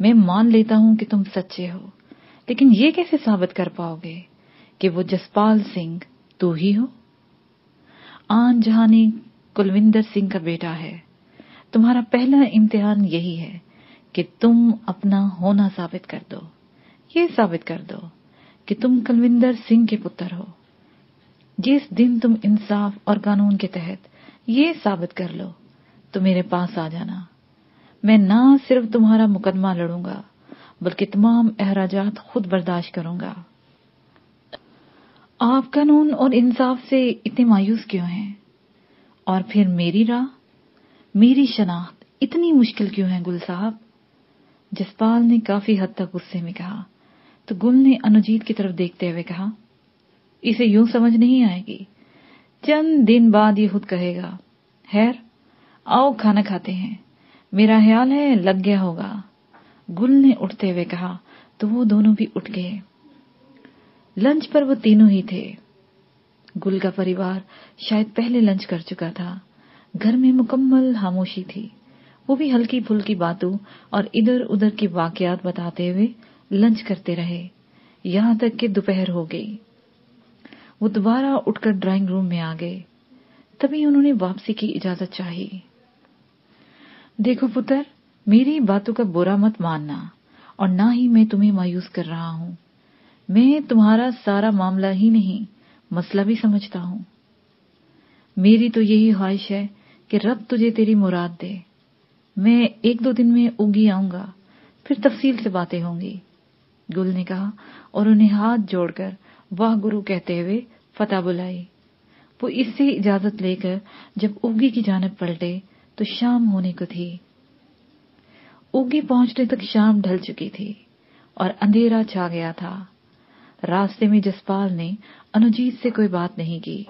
میں مان لیتا ہوں کہ تم سچے ہو، لیکن یہ کیسے ثابت کر پاؤ گے کہ وہ جسپال سنگھ تو ہی ہو؟ آن جہانی کلوندر سنگھ کا بیٹا ہے. تمہارا پہلا امتحان یہی ہے کہ تم اپنا ہونا ثابت کر دو. یہ ثابت کر دو کہ تم کلوندر سنگھ کے پتر ہو. جس دن تم انصاف اور قانون کے تحت یہ ثابت کر لو تو میرے پاس آ جانا. میں نہ صرف تمہارا مقدمہ لڑوں گا بلکہ تمام اخراجات خود برداشت کروں گا. آپ قانون اور انصاف سے اتنے مایوس کیوں ہیں؟ اور پھر میری راہ، میری شناخت اتنی مشکل کیوں ہے گل صاحب؟ جسپال نے کافی حد تک غصے میں کہا. تو گل نے انوجیت کی طرف دیکھتے ہوئے کہا، اسے یوں سمجھ نہیں آئے گی. چند دن بعد یہ خود کہے گا. خیر، آؤ کھانا کھاتے ہیں. میرا خیال ہے لگ گیا ہوگا. گل نے اٹھتے ہوئے کہا تو وہ دونوں بھی اٹھ گئے. لنچ پر وہ تینوں ہی تھے. گل کا پریوار شاید پہلے لنچ کر چکا تھا. گھر میں مکمل خاموشی تھی. وہ بھی ہلکی پھلکی باتوں اور ادھر ادھر کے واقعات بتاتے ہوئے لنچ کرتے رہے یہاں تک کہ دوپہر ہو گئی. وہ دوبارہ اٹھ کر ڈرائنگ روم میں آ گئے. تبھی انہوں نے واپسی کی اجازت چاہی. دیکھو پتر، میری باتوں کا برا مت ماننا اور نہ ہی میں تمہیں مایوس کر رہا ہوں. میں تمہارا سارا معاملہ ہی نہیں مسئلہ بھی سمجھتا ہوں. میری تو یہی خواہش ہے کہ رب تجھے تیری مراد دے. میں 1-2 دن میں اگی آؤں گا، پھر تفصیل سے باتیں ہوں گی. گل نے کہا اور انہیں ہاتھ جوڑ کر واہ گرو کہتے ہوئے فتح بلائی. وہ اس سے اجازت لے کر جب اوگی کی جانب پلٹے تو شام ہونے کو تھی. اوگی پہنچنے تک شام ڈھل چکی تھی اور اندھیرا چھا گیا تھا. راستے میں جسپال نے انوجیت سے کوئی بات نہیں کی.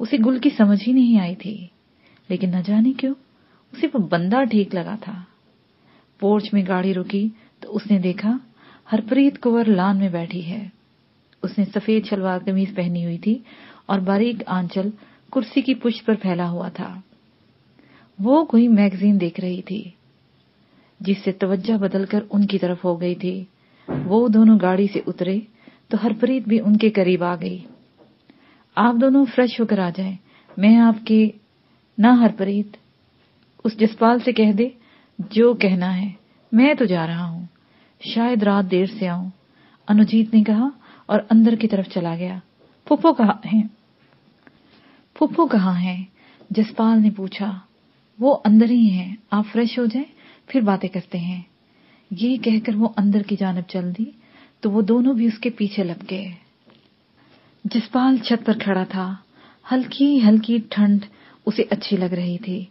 اسے گل کی سمجھ ہی نہیں آئی تھی، لیکن نہ جانے کیوں اسے وہ بندہ ٹھیک لگا تھا. پورچ میں گاڑی رکی تو اس نے دیکھا ہرپریت کور لان میں بیٹھی ہے. اس نے سفید شلوار قمیض پہنی ہوئی تھی اور باریک آنچل کرسی کی پشت پر پھیلا ہوا تھا. وہ کوئی میگزین دیکھ رہی تھی جس سے توجہ بدل کر ان کی طرف ہو گئی تھی. وہ دونوں گاڑی سے اترے تو ہرپریت بھی ان کے قریب آ گئی. آپ دونوں فریش ہو کر آ جائیں. میں آپ کے نہ ہرپریت، اس جسپال سے کہہ دے جو کہنا ہے. میں تو جا رہا ہوں، شاید رات دیر سے آؤں. انوجیت نے کہا اور اندر کی طرف چلا گیا. پھپھو کہاں ہیں؟ پھپھو کہاں ہیں؟ جسپال نے پوچھا. وہ اندر ہی ہیں، آپ فریش ہو جائیں پھر باتیں کرتے ہیں. یہ کہہ کر وہ اندر کی جانب چل دی تو وہ دونوں بھی اس کے پیچھے لگ گئے. جسپال چھت پر کھڑا تھا. ہلکی ہلکی ٹھنڈ اسے اچھی لگ رہی تھی.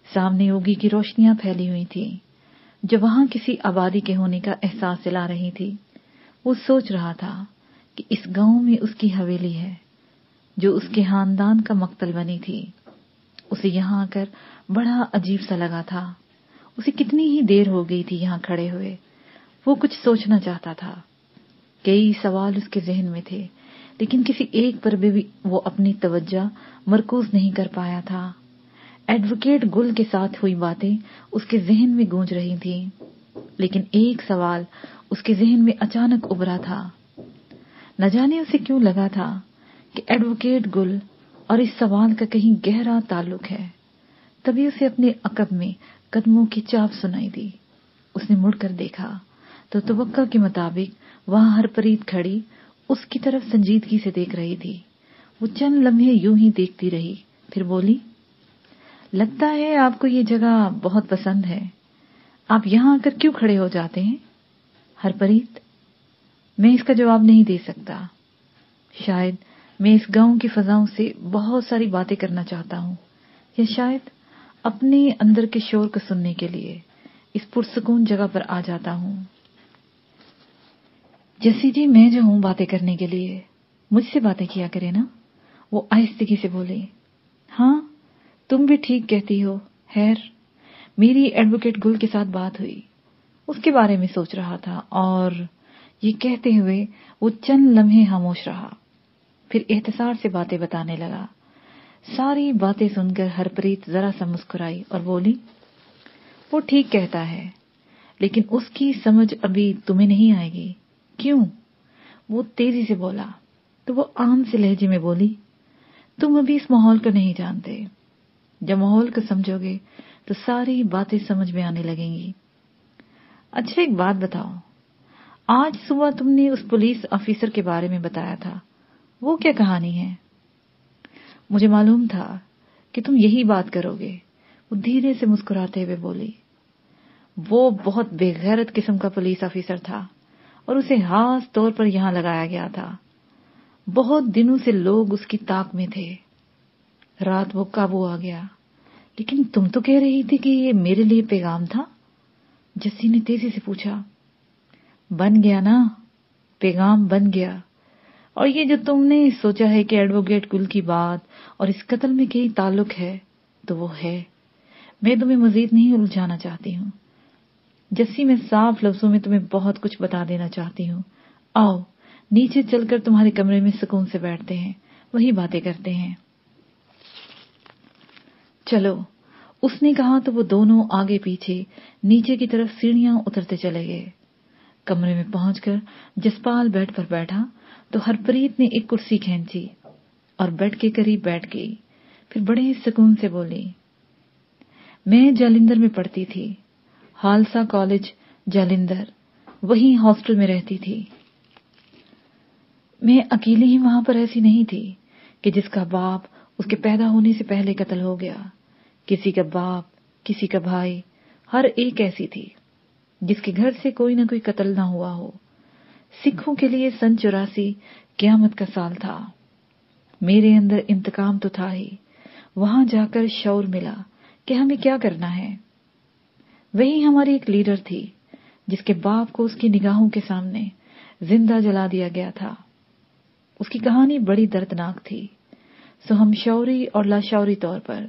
سامنے اوگی کی روشنیاں پھیلی ہوئی تھی جو وہاں کسی آبادی کے ہونے کا احساس دلا رہی تھی. وہ سوچ رہا تھا کہ اس گاؤں میں اس کی حویلی ہے جو اس کے خاندان کا مقتل بنی تھی. اسے یہاں آ کر بڑا عجیب سا لگا تھا. اسے کتنی ہی دیر ہو گئی تھی یہاں کھڑے ہوئے. وہ کچھ سوچنا چاہتا تھا. کئی سوال اس کے ذہن میں تھے لیکن کسی ایک پر بھی وہ اپنی توجہ مرکوز نہیں کر پایا تھا. ایڈوکیٹ گل کے ساتھ ہوئی باتیں اس کے ذہن میں گونج رہی تھیں لیکن ایک سوال اس کے ذہن میں اچانک ابھرا تھا. نہ جانے اسے کیوں لگا تھا کہ ایڈوکیٹ گل اور اس سوال کا کہیں گہرا تعلق ہے. تبھی اسے اپنے عقب میں قدموں کی چاپ سنائی دی. اس نے مڑ کر دیکھا تو توقع کے مطابق وہاں ہرپریت کھڑی اس کی طرف سنجیدگی سے دیکھ رہی تھی. وہ چند لمحے یوں ہی دیکھتی رہی، پھر بولی، لگتا ہے آپ کو یہ جگہ بہت پسند ہے. آپ یہاں آ کر کیوں کھڑے ہو جاتے ہیں؟ ہرپریت، میں اس کا جواب نہیں دے سکتا. شاید میں اس گاؤں کی فضاؤں سے بہت ساری باتیں کرنا چاہتا ہوں، یا شاید اپنے اندر کے شور کو سننے کے لیے اس پرسکون جگہ پر آ جاتا ہوں. جیسی جی میں جو ہوں باتیں کرنے کے لیے، مجھ سے باتیں کیا کرے نا. وہ آہستگی سے بولی. ہاں تم بھی ٹھیک کہتی ہو. خیر، میری ایڈوکیٹ گل کے ساتھ بات ہوئی، اس کے بارے میں سوچ رہا تھا. اور یہ کہتے ہوئے وہ چند لمحے خاموش رہا، پھر اختصار سے باتیں بتانے لگا. ساری باتیں سن کر ہرپریت ذرا سا مسکرائی اور بولی، وہ ٹھیک کہتا ہے. لیکن اس کی سمجھ ابھی تمہیں نہیں آئے گی. کیوں؟ وہ تیزی سے بولا. تو وہ عام سے لہجے میں بولی, تم ابھی اس ماحول کو نہیں جانتے. جب ماحول کو سمجھو گے تو ساری باتیں سمجھ میں آنے لگیں گی. اچھا ایک بات بتاؤ, آج صبح تم نے اس پولیس آفیسر کے بارے میں بتایا تھا, وہ کیا کہانی ہے؟ مجھے معلوم تھا کہ تم یہی بات کرو گے. وہ دھیرے سے مسکراتے ہوئے بولی. وہ بہت بے غیرت قسم کا پولیس آفیسر تھا اور اسے خاص طور پر یہاں لگایا گیا تھا. بہت دنوں سے لوگ اس کی طاق میں تھے. رات وہ قابو آ گیا. لیکن تم تو کہہ رہی تھی کہ یہ میرے لیے پیغام تھا. جسی نے تیزی سے پوچھا. بن گیا نا, پیغام بن گیا. اور یہ جو تم نے سوچا ہے کہ ایڈوکیٹ گل کی بات اور اس قتل میں کئی تعلق ہے, تو وہ ہے. میں تمہیں مزید نہیں الجھانا چاہتی ہوں جسی, میں صاف لفظوں میں تمہیں بہت کچھ بتا دینا چاہتی ہوں. آؤ نیچے چل کر تمہارے کمرے میں سکون سے بیٹھتے ہیں, وہی باتیں کرتے ہیں. چلو, اس نے کہا تو وہ دونوں آگے پیچھے نیچے کی طرف سیڑھیاں اترتے چلے گئے. کمرے میں پہنچ کر جسپال بیڈ پر بیٹھا تو ہرپریت نے ایک کرسی کھینچی اور بیڈ کے قریب بیٹھ گئی. پھر بڑے سکون سے بولی, میں جالندھر میں پڑھتی تھی, خالصہ کالج جالندھر, وہیں ہاسٹل میں رہتی تھی. میں اکیلی ہی وہاں پر ایسی نہیں تھی کہ جس کا باپ اس کے پیدا ہونے سے پہلے قتل ہو گیا. کسی کا باپ, کسی کا بھائی, ہر ایک ایسی تھی جس کے گھر سے کوئی نہ کوئی قتل نہ ہوا ہو. سکھوں کے لیے سن 84 قیامت کا سال تھا. میرے اندر انتقام تو تھا ہی, وہاں جا کر شعور ملا کہ ہمیں کیا کرنا ہے. وہی ہماری ایک لیڈر تھی جس کے باپ کو اس کی نگاہوں کے سامنے زندہ جلا دیا گیا تھا. اس کی کہانی بڑی دردناک تھی. سو ہم شعوری اور لاشعوری طور پر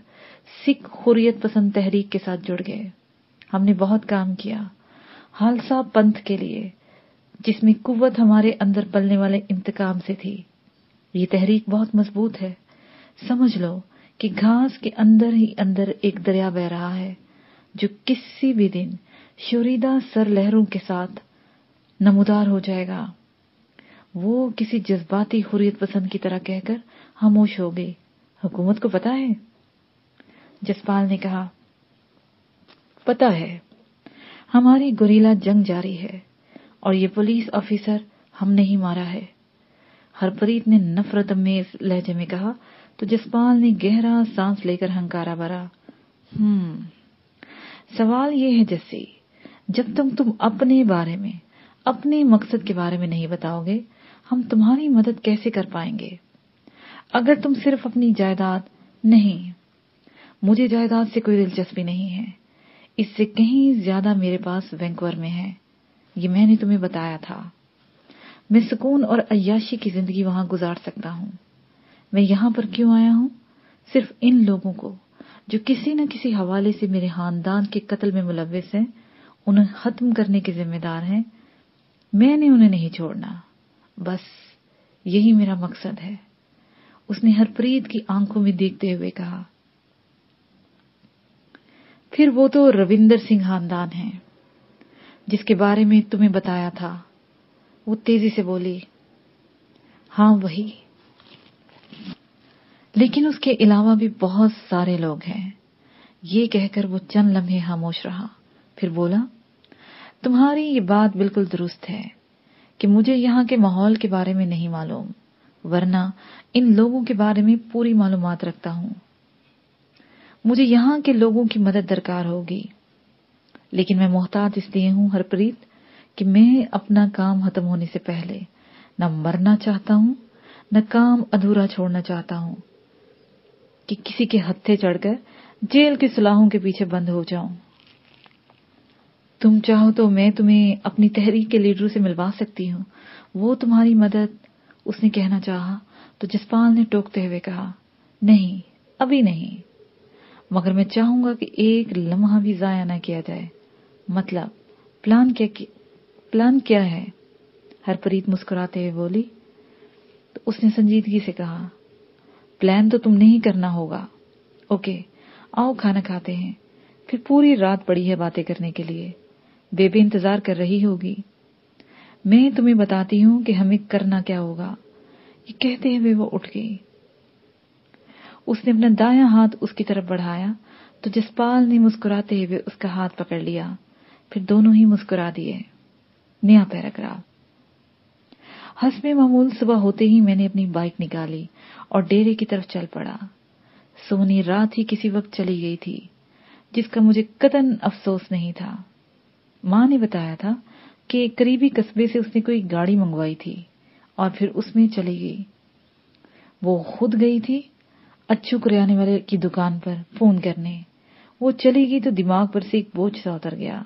سکھ حریت پسند تحریک کے ساتھ جڑ گئے. ہم نے بہت کام کیا خالصہ پنتھ کے لیے, جس میں قوت ہمارے اندر پلنے والے انتقام سے تھی. یہ تحریک بہت مضبوط ہے. سمجھ لو کہ گھاس کے اندر ہی اندر ایک دریا بہ رہا ہے جو کسی بھی دن شوریدہ سر لہروں کے ساتھ نمودار ہو جائے گا. وہ کسی جذباتی حریت پسند کی طرح کہہ کر خاموش ہو گئی. حکومت کو پتا ہے؟ جسپال نے کہا, پتا ہے. ہماری گوریلا جنگ جاری ہے اور یہ پولیس آفیسر ہم نے ہی مارا ہے. ہرپریت نے نفرت امیز لہجے میں کہا تو جسپال نے گہرا سانس لے کر ہنکارا بھرا. سوال یہ ہے جسی, جب تم اپنے بارے میں, اپنے مقصد کے بارے میں نہیں بتاؤ گے, ہم تمہاری مدد کیسے کر پائیں گے؟ اگر تم صرف اپنی جائیداد. نہیں, مجھے جائیداد سے کوئی دلچسپی نہیں ہے. اس سے کہیں زیادہ میرے پاس وینکوور میں ہے. یہ میں نے تمہیں بتایا تھا. میں سکون اور عیاشی کی زندگی وہاں گزار سکتا ہوں. میں یہاں پر کیوں آیا ہوں؟ صرف ان لوگوں کو جو کسی نہ کسی حوالے سے میرے خاندان کے قتل میں ملوث ہیں, انہیں ختم کرنے کے ذمہ دار ہیں. میں نے انہیں نہیں چھوڑنا. بس یہی میرا مقصد ہے. اس نے ہرپریت کی آنکھوں میں دیکھتے ہوئے کہا. پھر وہ تو روندر سنگھ خاندان ہے جس کے بارے میں تمہیں بتایا تھا. وہ تیزی سے بولی. ہاں وہی. لیکن اس کے علاوہ بھی بہت سارے لوگ ہیں. یہ کہہ کر وہ چند لمحے خاموش رہا. پھر بولا, تمہاری یہ بات بالکل درست ہے کہ مجھے یہاں کے ماحول کے بارے میں نہیں معلوم, ورنہ ان لوگوں کے بارے میں پوری معلومات رکھتا ہوں. مجھے یہاں کے لوگوں کی مدد درکار ہوگی, لیکن میں محتاط اس لیے ہوں ہرپریت کہ میں اپنا کام ختم ہونے سے پہلے نہ مرنا چاہتا ہوں, نہ کام ادھورا چھوڑنا چاہتا ہوں کہ کسی کے ہتھے چڑھ کر جیل کے سلاخوں کے پیچھے بند ہو جاؤں. تم چاہو تو میں تمہیں اپنی تحریک کے لیڈروں سے ملوا سکتی ہوں, وہ تمہاری مدد. اس نے کہنا چاہا تو جسپال نے ٹوکتے ہوئے کہا, نہیں, ابھی نہیں, مگر میں چاہوں گا کہ ایک لمحہ بھی ضائع نہ کیا جائے. مطلب پلان کیا ہے؟ ہرپریت مسکراتے ہوئے بولی. تو اس نے سنجیدگی سے کہا, پلان تو تم نے ہی کرنا ہوگا. اوکے, آؤ کھانا کھاتے ہیں, پھر پوری رات پڑی ہے باتیں کرنے کے لیے. بیبی انتظار کر رہی ہوگی. میں تمہیں بتاتی ہوں کہ ہمیں کرنا کیا ہوگا. یہ کہتے ہوئے وہ اٹھ گئی. اس نے اپنا دایاں ہاتھ اس کی طرف بڑھایا تو جسپال نے مسکراتے ہوئے اس کا ہاتھ پکڑ لیا. پھر دونوں ہی مسکرا دیے. نیا پیراگراف. حسب معمول صبح ہوتے ہی میں نے اپنی بائک نکالی اور ڈیرے کی طرف چل پڑا. سونی رات ہی کسی وقت چلی گئی تھی جس کا مجھے قطعاً افسوس نہیں تھا. ماں نے بتایا تھا کہ قریبی قصبے سے اس نے کوئی گاڑی منگوائی تھی اور پھر اس میں چلی گئی. وہ خود گئی تھی اچھو کریانے والے کی دکان پر فون کرنے. وہ چلی گئی تو دماغ پر سے ایک بوجھ سا اتر گیا،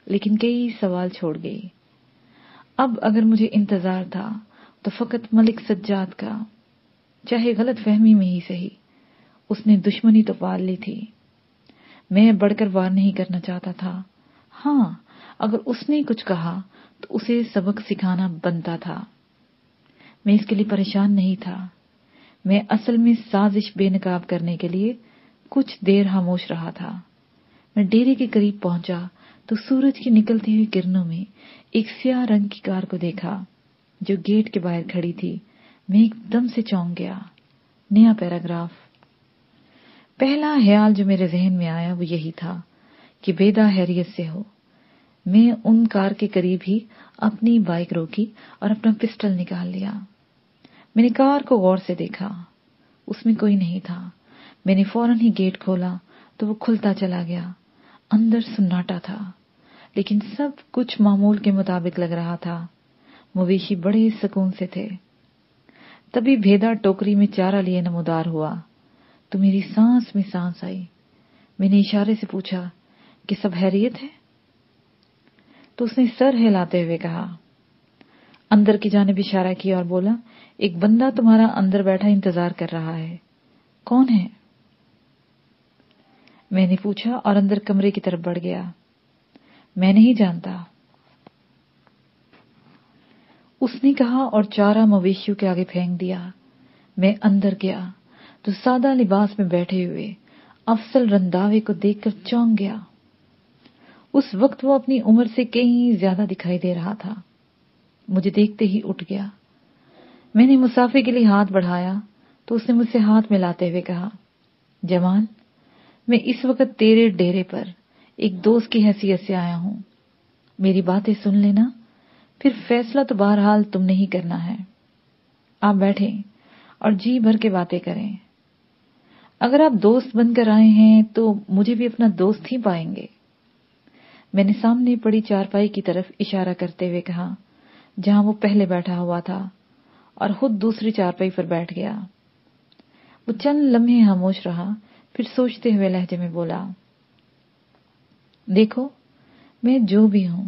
لیکن کئی سوال چھوڑ گئی. اب اگر مجھے انتظار تھا تو فقط ملک سجاد کا، چاہے غلط فہمی میں ہی صحیح. اس نے دشمنی تو پال لی تھی. میں بڑھ کر وار نہیں کرنا چاہتا تھا. ہاں، اگر اس نے کچھ کہا تو اسے سبق سکھانا بنتا تھا. میں اس کے لیے پریشان نہیں تھا. میں اصل میں سازش بے نقاب کرنے کے لیے کچھ دیر خاموش رہا تھا. میں ڈیرے کے قریب پہنچا تو سورج کی نکلتی ہوئی کرنوں میں ایک سیاہ رنگ کی کار کو دیکھا جو گیٹ کے باہر کھڑی تھی. میں ایک دم سے چونک گیا. نیا پیراگراف. پہلا خیال جو میرے ذہن میں آیا وہ یہی تھا کہ بیدہ خیریت سے ہو. میں ان کار کے قریب ہی اپنی بائک روکی اور اپنا پسٹل نکال لیا. میں نے کار کو غور سے دیکھا. اس میں کوئی نہیں تھا. میں نے فوراً ہی گیٹ کھولا تو وہ کھلتا چلا گیا. اندر سناٹا تھا لیکن سب کچھ معمول کے مطابق لگ رہا تھا. مویشی بڑے سکون سے تھے. تبھی بھیدا ٹوکری میں چارہ لیے نمودار ہوا تو میری سانس میں سانس آئی. میں نے اشارے سے پوچھا کہ سب خیریت ہے؟ تو اس نے سر ہلاتے ہوئے کہا. اندر کی جانب اشارہ کیا اور بولا، ایک بندہ تمہارا اندر بیٹھا انتظار کر رہا ہے. کون ہے؟ میں نے پوچھا اور اندر کمرے کی طرف بڑھ گیا. میں نہیں جانتا، اس نے کہا اور چارہ مویشیوں کے آگے پھینک دیا. میں اندر گیا تو سادہ لباس میں بیٹھے ہوئے افضل رنداوے کو دیکھ کر چونک گیا. اس وقت وہ اپنی عمر سے کہیں زیادہ دکھائی دے رہا تھا. مجھے دیکھتے ہی اٹھ گیا. میں نے مسافے کے لیے ہاتھ بڑھایا تو اس نے مجھ سے ہاتھ ملاتے ہوئے کہا، جمال، میں اس وقت تیرے ڈیرے پر ایک دوست کی حیثیت سے آیا ہوں. میری باتیں سن لینا، پھر فیصلہ تو بہرحال تم نے ہی کرنا ہے. آپ بیٹھیں اور جی بھر کے باتیں کریں. اگر آپ دوست بن کر آئے ہیں تو مجھے بھی اپنا دوست ہی پائیں گے. میں نے سامنے پڑی چارپائی کی طرف اشارہ کرتے ہوئے کہا جہاں وہ پہلے بیٹھا ہوا تھا، اور خود دوسری چارپائی پر بیٹھ گیا. وہ چند لمحے خاموش رہا، پھر سوچتے ہوئے لہجے میں بولا، دیکھو، میں جو بھی ہوں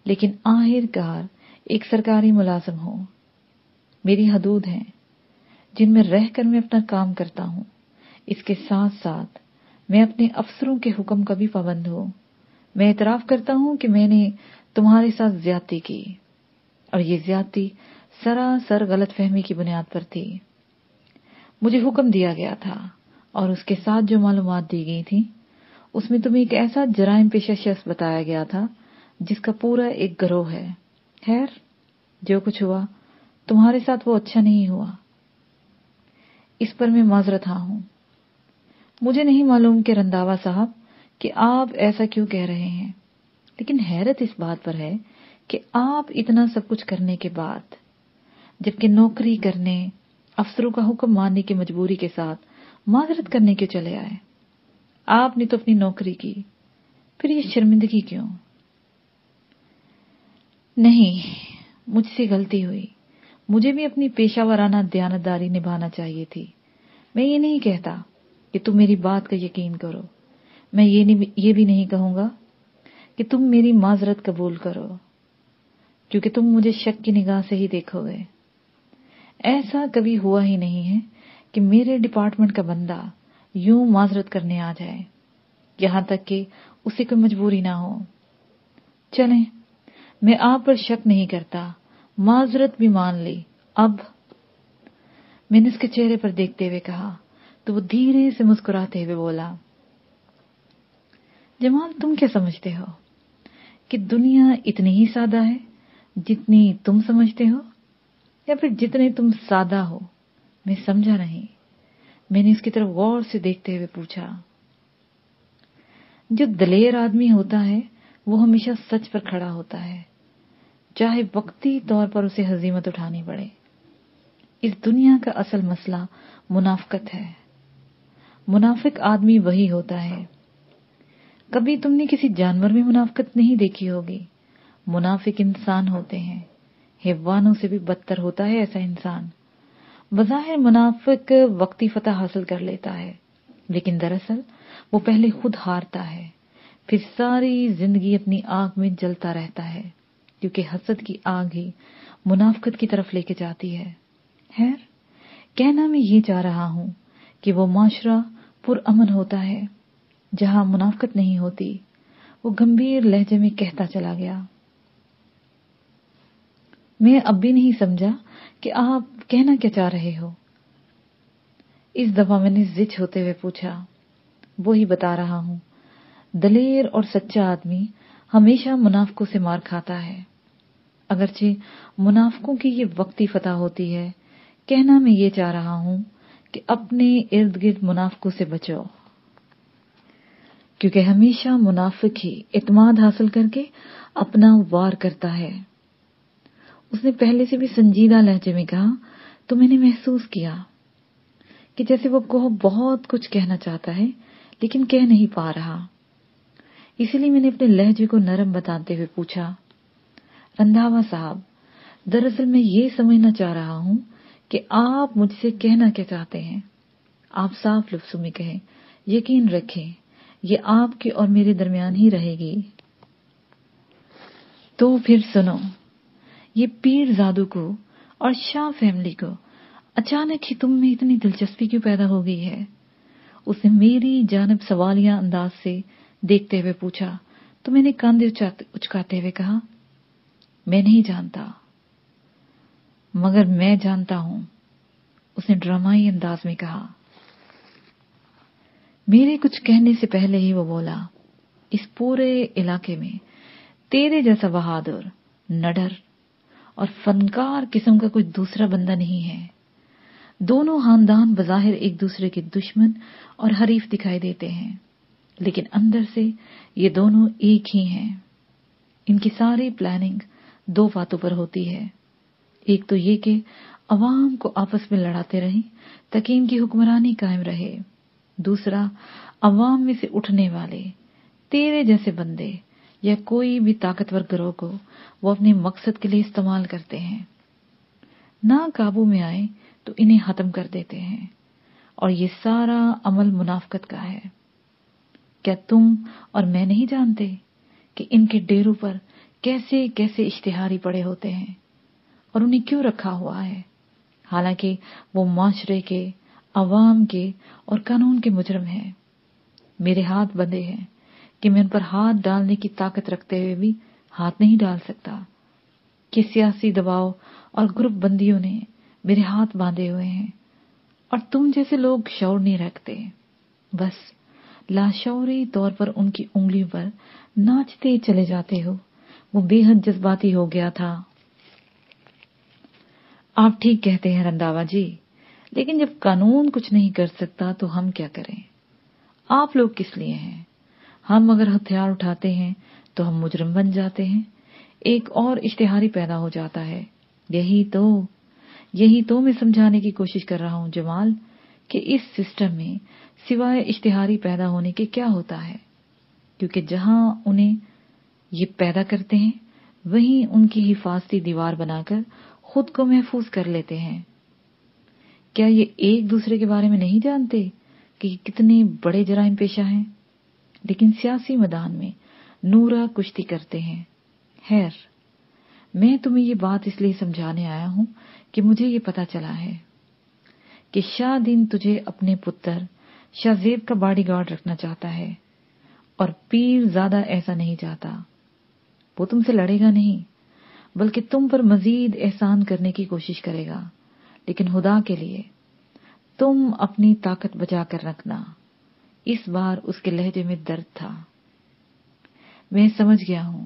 لیکن آخر کار ایک سرکاری ملازم ہوں. میری حدود ہیں جن میں رہ کر میں اپنا کام کرتا ہوں. اس کے ساتھ ساتھ میں اپنے افسروں کے حکم کا بھی پابند ہوں. میں اعتراف کرتا ہوں کہ میں نے تمہارے ساتھ زیادتی کی، اور یہ زیادتی سراسر غلط فہمی کی بنیاد پر تھی. مجھے حکم دیا گیا تھا اور اس کے ساتھ جو معلومات دی گئی تھی اس میں تمہیں ایک ایسا جرائم پیشہ شخص بتایا گیا تھا جس کا پورا ایک گروہ ہے. خیر، جو کچھ ہوا تمہارے ساتھ وہ اچھا نہیں ہوا. اس پر میں معذرت خواہ ہوں. مجھے نہیں معلوم کہ رنداوا صاحب کہ آپ ایسا کیوں کہہ رہے ہیں، لیکن حیرت اس بات پر ہے کہ آپ اتنا سب کچھ کرنے کے بعد، جبکہ نوکری کرنے، افسروں کا حکم ماننے کی مجبوری کے ساتھ معذرت کرنے کیوں چلے آئے؟ آپ نے تو اپنی نوکری کی، پھر یہ شرمندگی کیوں؟ نہیں، مجھ سے غلطی ہوئی. مجھے بھی اپنی پیشہ ورانہ دیانتداری نبھانا چاہیے تھی. میں یہ نہیں کہتا کہ تم میری بات کا یقین کرو. میں یہ بھی نہیں کہوں گا کہ تم میری معذرت قبول کرو، کیونکہ تم مجھے شک کی نگاہ سے ہی دیکھو گے. ایسا کبھی ہوا ہی نہیں ہے کہ میرے ڈپارٹمنٹ کا بندہ یوں معذرت کرنے آ جائے، یہاں تک کہ اسے کوئی مجبوری نہ ہو. چلیں، میں آپ پر شک نہیں کرتا، معذرت بھی مان لی. اب میں نے اس کے چہرے پر دیکھتے ہوئے کہا تو وہ دھیرے سے مسکراتے ہوئے بولا، جمال، تم کیا سمجھتے ہو؟ کہ دنیا اتنی ہی سادہ ہے جتنی تم سمجھتے ہو، یا پھر جتنے تم سادہ ہو؟ میں سمجھا نہیں۔ میں نے اس کی طرف غور سے دیکھتے ہوئے پوچھا۔ جو دلیر آدمی ہوتا ہے وہ ہمیشہ سچ پر کھڑا ہوتا ہے، چاہے وقتی طور پر اسے ہزیمت اٹھانی پڑے۔ اس دنیا کا اصل مسئلہ منافقت ہے۔ منافق آدمی وہی ہوتا ہے۔ کبھی تم نے کسی جانور میں منافقت نہیں دیکھی ہوگی۔ منافق انسان ہوتے ہیں، حیوانوں سے بھی بدتر ہوتا ہے ایسا انسان۔ بظاہر منافق وقتی فتح حاصل کر لیتا ہے، لیکن دراصل وہ پہلے خود ہارتا ہے، پھر ساری زندگی اپنی آگ میں جلتا رہتا ہے، کیونکہ حسد کی آگ ہی منافقت کی طرف لے کے جاتی ہے۔ خیر، کہنا میں یہ چاہ رہا ہوں کہ وہ معاشرہ پرامن ہوتا ہے جہاں منافقت نہیں ہوتی۔ وہ گمبھیر لہجے میں کہتا چلا گیا۔ میں اب بھی نہیں سمجھا کہ آپ کہنا کیا چاہ رہے ہو؟ اس دفعہ میں نے زچ ہوتے ہوئے پوچھا۔ وہی بتا رہا ہوں، دلیر اور سچا آدمی ہمیشہ منافقوں سے مار کھاتا ہے، اگرچہ منافقوں کی یہ وقتی فتح ہوتی ہے۔ کہنا میں یہ چاہ رہا ہوں کہ اپنے ارد گرد منافقوں سے بچو، کیونکہ ہمیشہ منافق ہی اعتماد حاصل کر کے اپنا وار کرتا ہے۔ اس نے پہلے سے بھی سنجیدہ لہجے میں کہا تو میں نے محسوس کیا کہ جیسے وہ بہت کچھ کہنا چاہتا ہے لیکن کہہ نہیں پا رہا۔ اسی لیے میں نے اپنے لہجے کو نرم بتاتے ہوئے پوچھا، رندھاوا صاحب، دراصل میں یہ سمجھنا چاہ رہا ہوں کہ آپ مجھ سے کہنا کیا چاہتے ہیں۔ آپ صاف لفظوں میں کہیں، یقین رکھیں یہ آپ کے اور میرے درمیان ہی رہے گی۔ تو پھر سنو، یہ پیر زادو کو اور شاہ فیملی کو اچانک ہی تم میں اتنی دلچسپی کیوں پیدا ہو گئی ہے؟ اس نے میری جانب سوالیہ انداز سے دیکھتے ہوئے پوچھا تو میں نے کاندھے اچکاتے ہوئے کہا، میں نہیں جانتا، مگر میں جانتا ہوں۔ اس نے ڈرامائی انداز میں کہا۔ میرے کچھ کہنے سے پہلے ہی وہ بولا، اس پورے علاقے میں تیرے جیسا بہادر، نڈر اور فنکار قسم کا کوئی دوسرا بندہ نہیں ہے۔ دونوں خاندان بظاہر ایک دوسرے کے دشمن اور حریف دکھائی دیتے ہیں، لیکن اندر سے یہ دونوں ایک ہی ہیں۔ ان کی ساری پلاننگ دو باتوں پر ہوتی ہے، ایک تو یہ کہ عوام کو آپس میں لڑاتے رہیں تاکہ ان کی حکمرانی قائم رہے، دوسرا عوام میں سے اٹھنے والے تیرے جیسے بندے یا کوئی بھی طاقتور گروہ کو وہ اپنے مقصد کے لیے استعمال کرتے ہیں، نہ قابو میں آئے تو انہیں ختم کر دیتے ہیں، اور یہ سارا عمل منافقت کا ہے۔ کیا تم اور میں نہیں جانتے کہ ان کے ڈیروں پر کیسے کیسے اشتہاری پڑے ہوتے ہیں اور انہیں کیوں رکھا ہوا ہے، حالانکہ وہ معاشرے کے، عوام کے اور قانون کے مجرم ہیں۔ میرے ہاتھ بندھے ہیں کہ میں ان پر ہاتھ ڈالنے کی طاقت رکھتے ہوئے بھی ہاتھ نہیں ڈال سکتا، کہ سیاسی دباؤ اور گروپ بندیوں نے میرے ہاتھ باندھے ہوئے ہیں، اور تم جیسے لوگ شعور نہیں رکھتے، بس لاشعوری طور پر ان کی انگلیوں پر ناچتے چلے جاتے ہو۔ وہ بے حد جذباتی ہو گیا تھا۔ آپ ٹھیک کہتے ہیں رنداوا جی، لیکن جب قانون کچھ نہیں کر سکتا تو ہم کیا کریں؟ آپ لوگ کس لیے ہیں؟ ہم اگر ہتھیار اٹھاتے ہیں تو ہم مجرم بن جاتے ہیں، ایک اور اشتہاری پیدا ہو جاتا ہے۔ یہی تو میں سمجھانے کی کوشش کر رہا ہوں جمال، کہ اس سسٹم میں سوائے اشتہاری پیدا ہونے کے کیا ہوتا ہے، کیونکہ جہاں انہیں یہ پیدا کرتے ہیں وہیں ان کی حفاظتی دیوار بنا کر خود کو محفوظ کر لیتے ہیں۔ کیا یہ ایک دوسرے کے بارے میں نہیں جانتے کہ یہ کتنے بڑے جرائم پیشہ ہیں، لیکن سیاسی میدان میں نورا کشتی کرتے ہیں؟ خیر، میں تمہیں یہ بات اس لیے سمجھانے آیا ہوں کہ مجھے یہ پتا چلا ہے کہ شاہ دین تجھے اپنے پتر شاہ زیب کا باڈی گارڈ رکھنا چاہتا ہے، اور پیر زیادہ ایسا نہیں چاہتا۔ وہ تم سے لڑے گا نہیں، بلکہ تم پر مزید احسان کرنے کی کوشش کرے گا، لیکن خدا کے لیے تم اپنی طاقت بچا کر رکھنا۔ اس بار اس کے لہجے میں درد تھا۔ میں سمجھ گیا ہوں